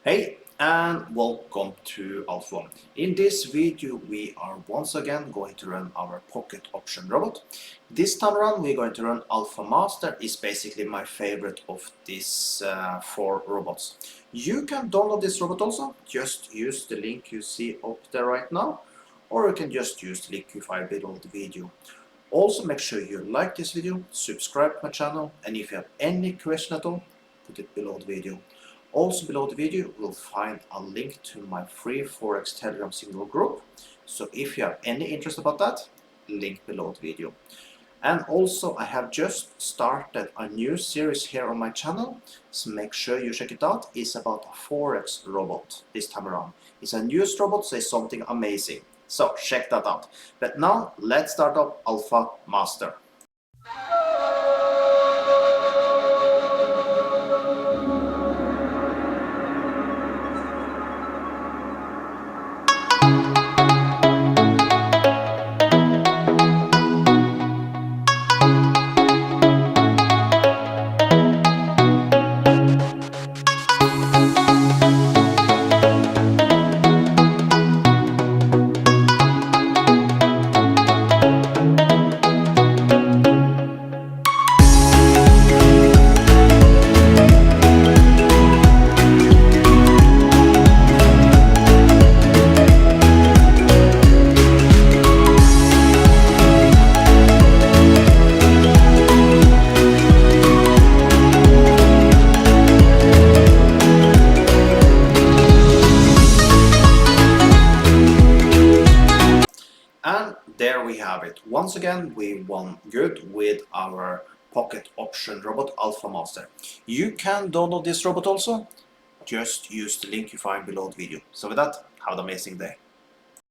Hey and welcome to Alpha. In this video we are once again going to run our pocket option robot. This time around we're going to run Alpha Master. Is basically my favorite of these four robots. You can download this robot also, just use the link you see up there right now, or you can just use the link you find below the video. Also make sure you like this video, subscribe to my channel, and if you have any question at all, put it below the video. Also below the video you will find a link to my free Forex Telegram single group. So if you have any interest about that, link below the video. And also I have just started a new series here on my channel, so make sure you check it out. It's about a Forex robot this time around. It's a newest robot, so it's something amazing. So check that out. But now let's start up Alpha Master. And there we have it. Once again, we won good with our pocket option robot Alpha Master. You can download this robot also. Just use the link you find below the video. So with that, have an amazing day.